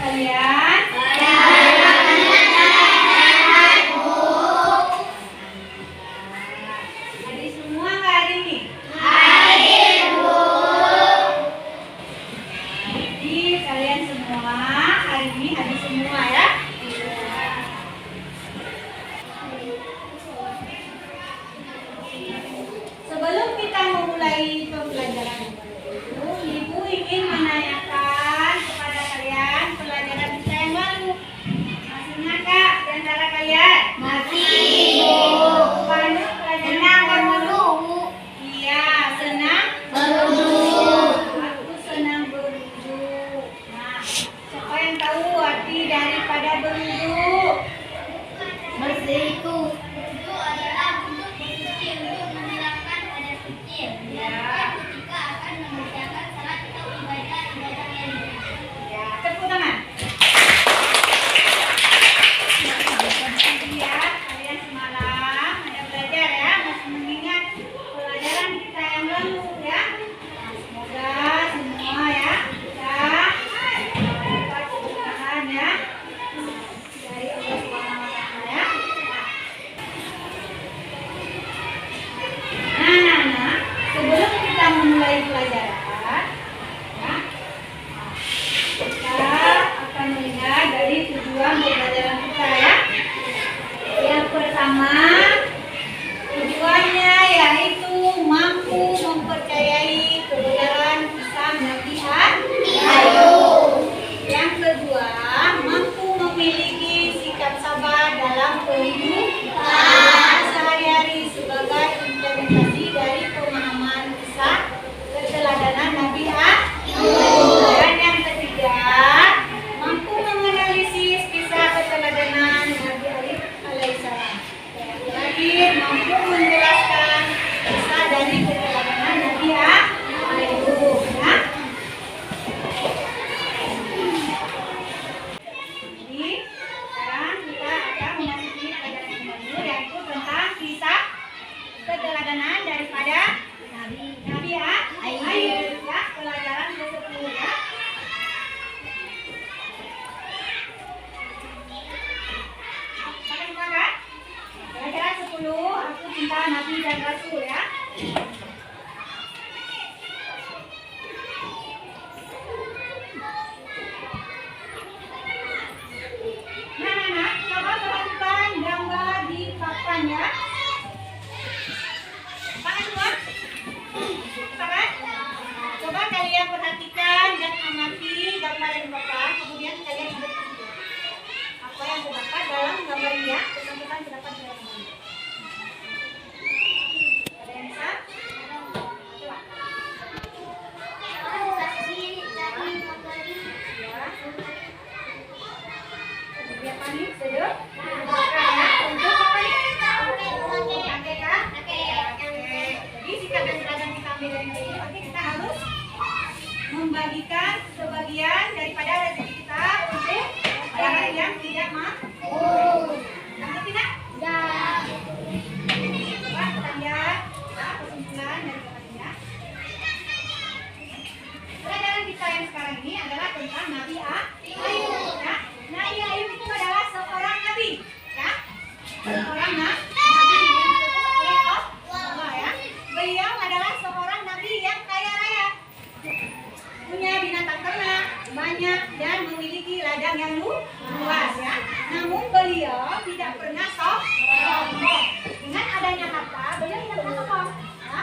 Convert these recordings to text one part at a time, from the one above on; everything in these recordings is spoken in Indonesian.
kalian? Hadir semua nggak hari ini? Jadi kalian semua hari ini hadir semua ya? Sebelum kita memulai pembelajaran itu, Ibu ingin menanyakan kepada kalian pelajaran kita yang lalu. Masih ingat Kak di antara kalian? Masih. Mana pelajaran yang lalu? Iya, senang Berwudu. Aku senang berwudu. Nah, siapa yang tahu arti daripada berwudu? Bersih itu adalah bentuk bersuci untuk menghilangkan hadas kecil. Dilakukan ketika akan mengerjakan salat atau ibadah lainnya. Ya, tepuk tangan. Ya, kalian semalam ada belajar ya, masih mengingat pelajaran kita yang lalu ya. Nah, semoga semua ya bisa dapat keberkahan ya dari Allah Subhanahu wa Ta'ala ya. Nah, sebelum kita memulai pelajaran ya, kita akan melihat dari tujuan pembelajaran kita ya. Yang pertama, tujuannya yaitu mampu mempercayai kebenaran kisah Nabi Ayub. Yang kedua, mampu memiliki sikap sabar dalam kehidupan sehari-hari sebagai implementasi dari pemahaman kisah keteladanan Nabi Ayub. Dan yang ketiga, mampu menganalisis kisah keteladanan Nabi Ayub alaihissalam. Yang terakhir, mampu menjelaskan kisah dari keteladanan Nabi Ayub. Ya. Jadi, sekarang kita akan memasuki pelajaran yang baru, yaitu tentang kisah keteladanan daripada Nabi Ayub. Ya, pelajaran ke-10 ya. Pakai semua kan? Pelajaran 10, aku cinta Nabi dan Rasul ya. Nah, coba perhatikan gambar di papan ya. Pakai semua? Pakai? Coba kalian perhatikan dan amati gambar yang dipapan, kemudian kalian buat apa yang terdapat dalam gambar ini ya. Pesan-pesan terdapat dalam gambar ini. Ada yang bisa? Coba. Saksi dari materi. Ya. Dia panik, sedap. Ya. Untuk apa nih? Oke kan? Oke. Jadi sikap dan teladan kita ambil dari ini, nanti kita harus membagikan sebagian daripada rezeki kita untuk orang yang tidak mampu. Nanti tidak? Coba kita lihat kesimpulan dari gambarnya. Pelajaran kita yang sekarang ini adalah tentang Nabi Ayub. Ya. Nabi Ayub itu adalah seorang nabi, ya. Seorang nabi yang diutus oleh Allah ya. Beliau adalah seorang nabi yang kaya raya, punya binatang ternak banyak dan memiliki ladang yang luas ya. Namun beliau tidak pernah sombong. Dengan adanya harta, beliau tidak pernah sombong. Ya.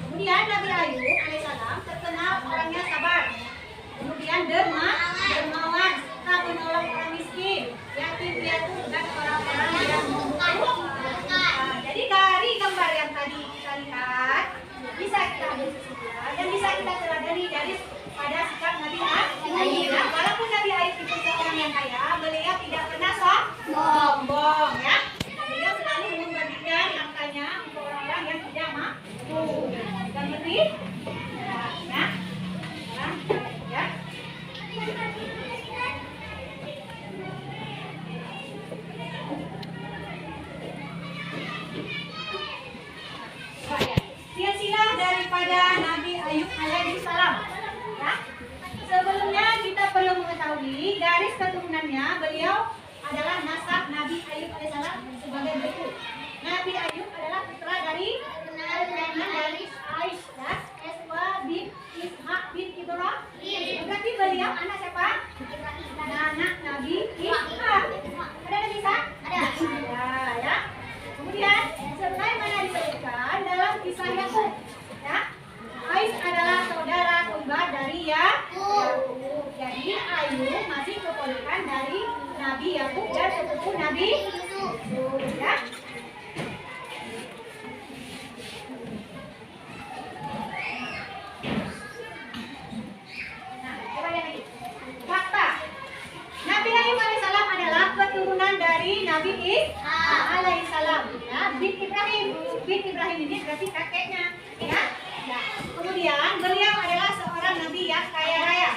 Kemudian Nabi Ayub alaihissalam terkenal orangnya sabar. Kemudian dermawan, suka menolong orang miskin, yatim piatu dan orang-orang yang membutuhkan. Nah, jadi dari gambar yang tadi kita lihat, bisa kita ambil kesimpulan dan bisa kita teladani dari pada sikap Nabi Ayub. Ya. Walaupun Nabi Ayub itu seorang yang kaya, beliau tidak pernah sombong ya. Beliau selalu membagikan hartanya untuk orang-orang yang tidak mampu. Kita mengerti? Ya. Sekarang Kehidupannya beliau adalah nasab Nabi Ayub alaihissalam sebagai berikut. Nabi Ayub adalah putra dari Aish, Eswa bin Ishak bin Ibrahim. Berarti beliau anak siapa? Anak Nabi Ishak. Ada Nabi Ishak? Ada. Ya. Kemudian sebagaimana disebutkan dalam kisah Yakub, ya, Aish adalah saudara kembar dari Yakub. Jadi Ayub masih keponakan dari Nabi Yakub dan sepupu Nabi Yusuf. Ya. Nah, coba lihat lagi. Fakta. Nabi Ayub alaihissalam adalah keturunan dari Nabi Ishak alaihissalam. Ya, bin Ibrahim ini berarti kakeknya. Ya. Nah, kemudian beliau adalah seorang nabi yang kaya raya.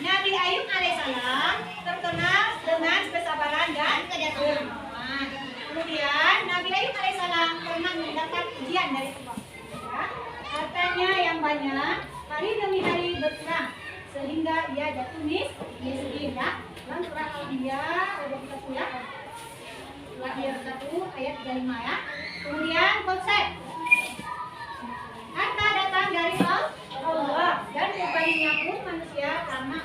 Nabi Ayub alaihissalam terkenal dengan kesabaran dan kedermawanan. Kemudian Nabi Ayub alaihissalam pernah mendapat ujian dari Allah. Ya, hartanya yang banyak hari demi hari berkurang sehingga ia jatuh miskin. Ya. Dalam surah Al-Anbiya ayat 1 ya. Surah Al-Anbiya 1 ayat 35 ya. Kemudian konsep harta datang dari Allah dan berbandingnya pun manusia karena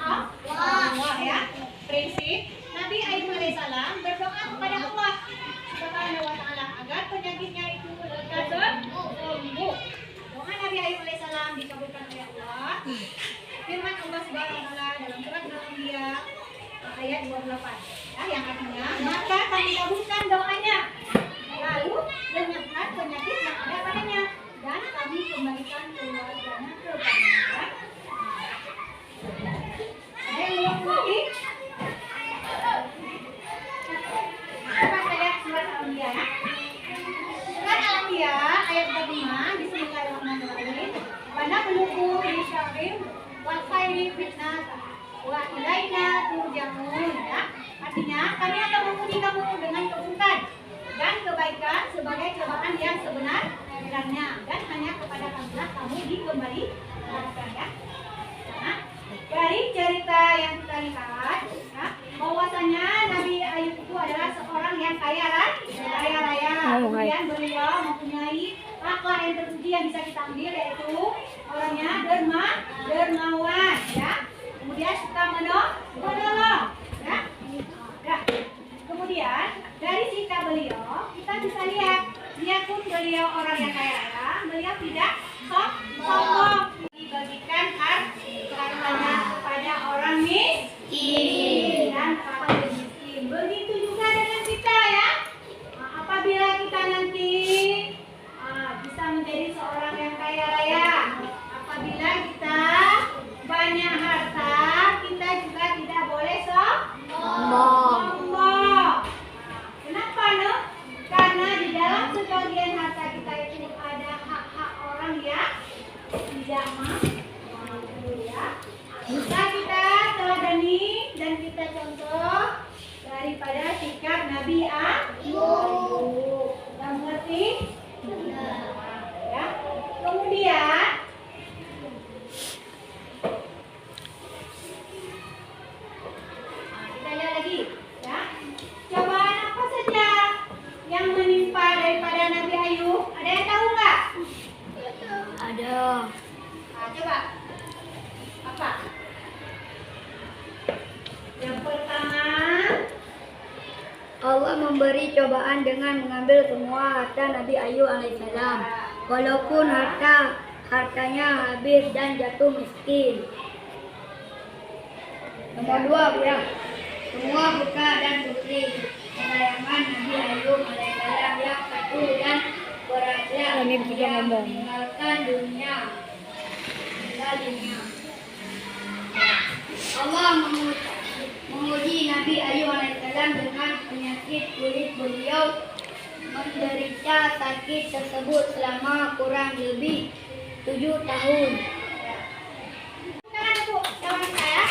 Allah ya. Prinsip Nabi Ayub alaihissalam berdoa kepada Allah Subhanahu wa taala agar penyakitnya itu lekas sembuh. Doa Nabi Ayub alaihissalam dikabulkan oleh Allah. Firman Allah Subhanahu wa taala dalam surat Al-Anbiya ayat 28 ya, yang artinya maka kami kabulkan doanya lalu lenyapkan penyakit yang ada padanya dan kami kembalikan keluarganya kepadanya. Ada yang belum lagi? Coba saya surat Al-Anbiya ya. Surat Al-Anbiya ayat 45 Bismillahirrahmanirrahim. Wana menuku di syahrim wal khairi fitnata wa ilaina turja'un ya. Artinya kami akan menguji kamu dengan keburukan dan kebaikan sebagai cobaan yang sebenarnya dan hanya kepada kamilah kamu dikembalikan ya. Nah, dari cerita yang kita lihat ya, bahwasanya Nabi Ayub itu adalah seorang yang kaya raya. Kemudian beliau mempunyai akhlak yang terpuji yang bisa kita ambil, yaitu orangnya dermawan ya. Kemudian suka menolong ya. Ya. Kemudian dari sikap beliau kita bisa lihat dia pun beliau orang yang kaya raya, beliau tidak sombong, dibagikan hartanya kepada orang miskin dan fakir miskin. Begitu juga dengan kita ya. Apabila kita nanti bisa menjadi seorang yang kaya raya, apabila kita banyak harta, kita juga tidak boleh sombong. Kenapa no? Karena di dalam sebagian harta kita itu ada hak-hak orang yang tidak mampu ya. Bisa kita teladani dan kita contoh daripada sikap Nabi Ayub. Kita mengerti? Ya. Kemudian kita lihat lagi ya. Cobaan apa saja yang menimpa daripada Nabi Ayub? Ada yang tahu nggak? Ada. Nah, coba. Apa? Yang pertama, Allah memberi cobaan dengan mengambil semua harta Nabi Ayub alaihissalam, walaupun hartanya habis dan jatuh miskin. Nomor 2 ya, semua putra dan putri kesayangan Nabi Ayub alaihissalam yang satu dan berakhir meninggalkan dunia. Allah menguji Nabi Ayub alaihissalam dengan penyakit kulit beliau menderita sakit tersebut selama kurang lebih 7 tahun. sekarang Bu, jawab saya.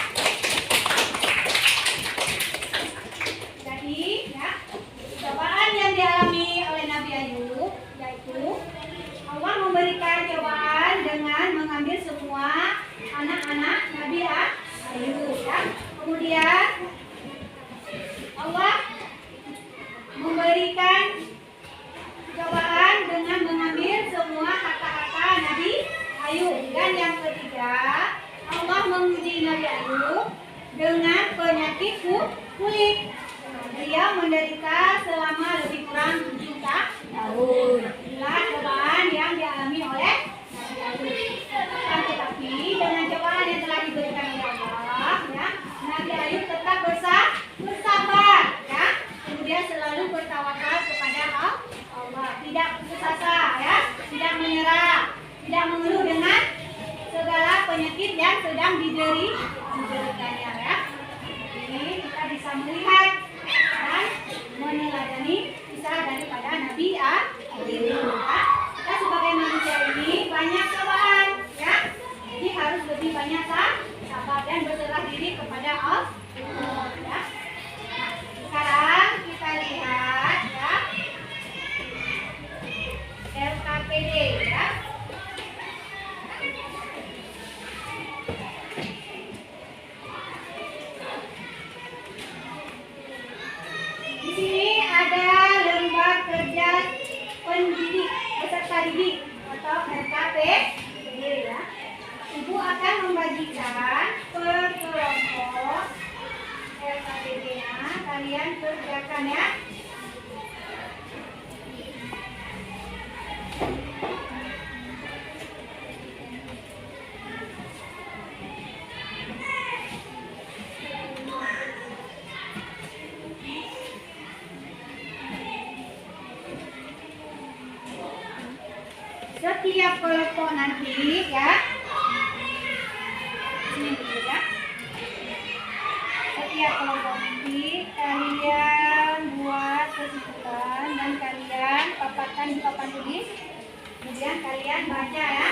Jadi, ya, cobaan yang dialami oleh Nabi Ayub yaitu Allah memberikan cobaan dengan mengambil semua anak-anak Nabi Ayub. Ya. Kemudian Dan yang ketiga, Allah menguji Nabi Ayub dengan penyakit kulit. Beliau menderita selama lebih kurang 7 tahun. Inilah cobaan yang dialami oleh Nabi Ayub. Tetapi dengan cobaan yang telah diberikan oleh Allah, ya, Nabi Ayub tetap bersabar, ya. Kemudian selalu bertawakal kepada Allah, tidak putus asa, ya, tidak menyerah, tidak mengeluh dengan segala penyakit yang sedang dideritanya, ya. Ini kita bisa melihat dan meneladani kisah daripada Nabi Ayub. Ya. Kita sebagai manusia ini banyak cobaan, ya. Jadi harus lebih banyak sabar dan berserah diri kepada Allah. Ya. Nah, sekarang kita lihat, ya, LKPD, ya. Di sini ada lembar kerja pendidik peserta didik atau LKPD, ya. Ibu akan membagikan per kelompok LKPD-nya. Kalian kerjakan, ya. Setiap kelompok nanti, ya, ini dulu, ya. Setiap kelompok nanti kalian buat kesimpulan dan kalian paparkan di papan tulis. Kemudian kalian baca, ya.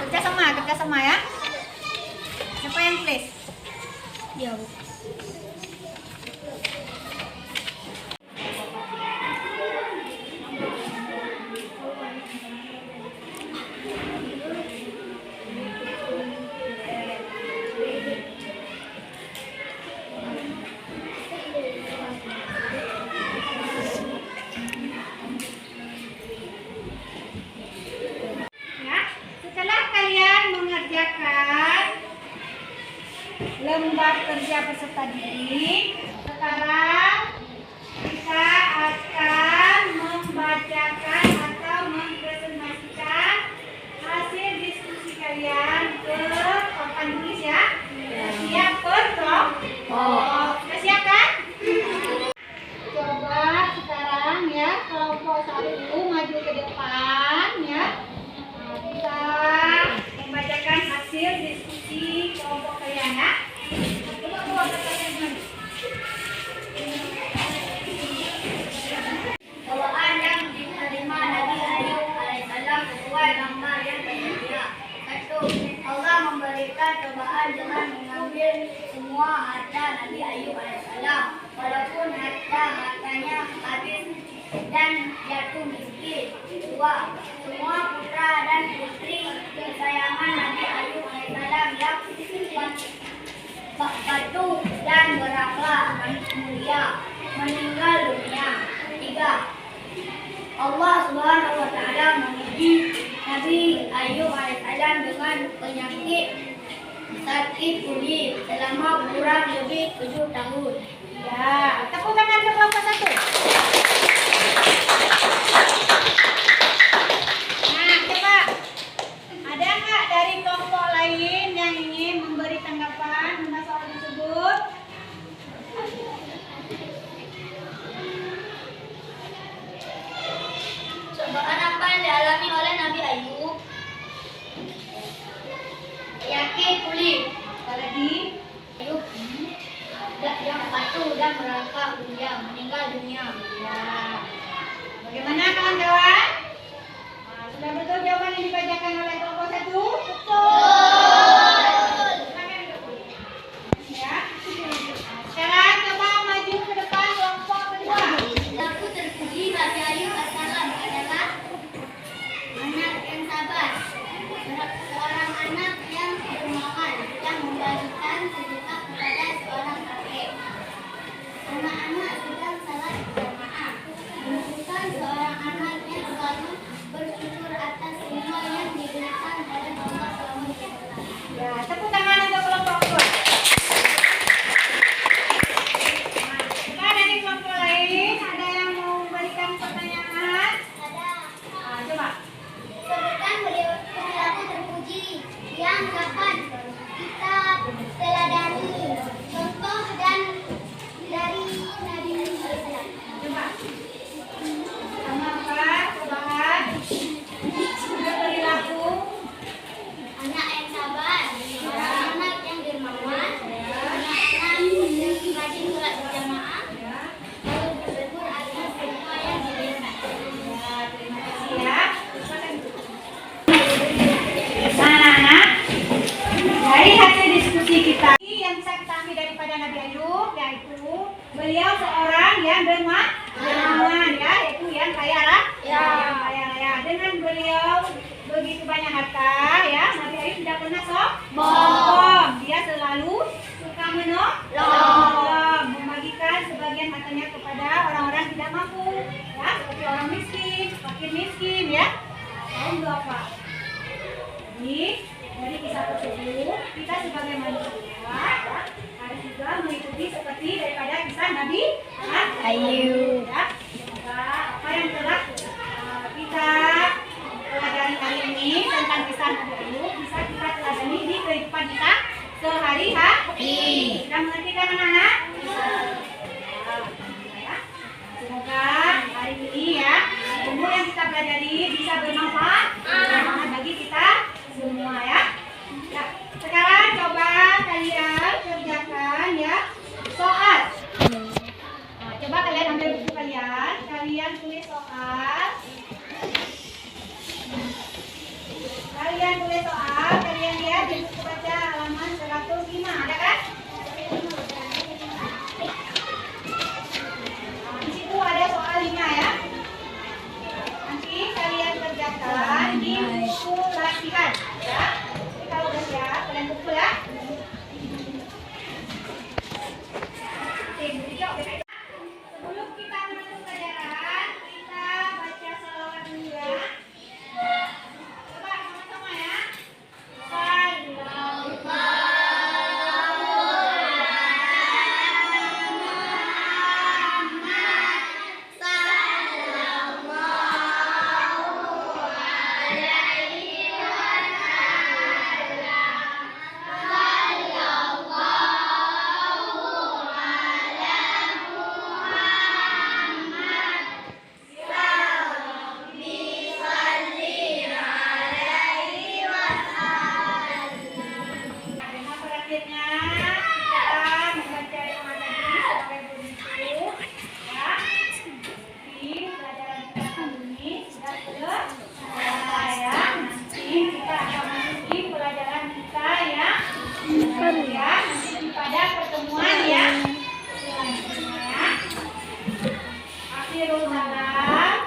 Ya, nama, kerja sama, ya. Siapa yang tulis? Ya. Lembar kerja peserta didik. Sekarang kita akan membacakan atau mempresentasikan hasil diskusi kalian ke papan tulis, ya. Siap kelompok? Sudah siap, kan? Coba sekarang, ya, kelompok 1 maju ke depan, ya. Kita membacakan hasil diskusi kelompok kalian, ya. Bawaan yang diterima Nabi Ayub alaihissalam sesuai gambar yang tersedia. 1. Allah memberikan cobaan dengan mengambil semua harta Nabi Ayub alaihissalam, walaupun hartanya habis dan jatuh miskin. 2. Semua putra dan putri kesayangan Nabi Ayub alaihissalam yang patuh dan berakhlak mulia meninggal dunia. 3. Allah Subhanahu wa taala menguji Nabi Ayub alaihissalam dengan penyakit sakit kulit selama kurang lebih 7 tahun. Ya, tepuk tangan ke kelompok 1. Nah, coba ada nggak dari kelompok lain yang ingin memberi tanggapan mengenai soal tersebut? Cobaan apa yang dialami oleh Nabi Ayub? Penyakit kulit. Apalagi Ayub yang patuh dan berakhlak Ya, meninggal dunia. Ya. Bagaimana kawan-kawan? Nah, sudah betul jawaban yang dibacakan oleh kelompok 1? Betul. Silakan duduk. Ya. Sekarang coba maju ke depan kelompok kedua. Aku terpuji Nabi Ayub Assalam adalah anak yang sabar, seorang anak yang dermawan, yang membagikan sedekah kepada seorang kakek. Anak-anak sedang salat berjamaah, menunjukkan seorang anak yang selalu bersyukur atas semua yang diberikan oleh Allah selama hidupnya. Ya, tepuk tangan untuk kelompok kedua. Nah, kita dari kelompok lain ada yang mau memberikan pertanyaan? Ada. Nah, coba. Sebutkan perilaku terpuji yang dapat kita teladani, contoh dan dari Nabi Muhammad. Coba. Sama apa? Cobaan. Berperilaku. Anak yang sabar, anak yang dermawan, anak yang rajin sholat berjamaah, lalu bersyukur atas semua yang diberikan. Ya, terima kasih ya. Nah, anak-anak, dari hasil diskusi kita yang bisa kita ambil daripada Nabi Ayub, yaitu beliau seorang yang dermawan, ya, yaitu yang kaya raya. Dengan beliau begitu banyak harta, ya, Nabi Ayub tidak pernah sombong. Dia selalu suka menolong, membagikan sebagian hartanya kepada orang-orang tidak mampu, ya, seperti orang miskin, fakir miskin, ya. Tahu nggak apa? Jadi dari kisah tersebut kita sebagai manusia ya, harus juga mengikuti seperti daripada kisah Nabi Ayub. Ya. Semoga apa yang telah kita pelajari hari ini tentang kisah Nabi Ayub bisa kita teladani di kehidupan kita sehari-hari. Sudah mengerti kan anak-anak? Ya. Semoga hari ini ya ilmu yang kita pelajari bisa bermanfaat bagi kita semua ya. Nah, sekarang coba kalian kerjakan ya soal. Nah, coba kalian ambil buku kalian tulis soal. Kalian tulis soal, kalian lihat di buku baca halaman 105, ada kan? Nah, di situ ada soal 5 ya. Nanti kalian kerjakan di buku latihan ya. Jadi kalau udah siap, kalian kumpul ya. Sebelum kita masuk pelajaran, kita baca selawat dulu ya. Coba sama-sama ya. Tema terakhirnya kita membaca yang ada di sebagai buku ya. Di pelajaran kita kali ini sudah selesai ya. Nanti kita akan masuk di pelajaran kita ya. Ya, nanti pada pertemuan ya selanjutnya. Akhirul kalam.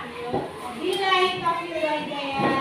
Wabillahi taufiq wal hidayah.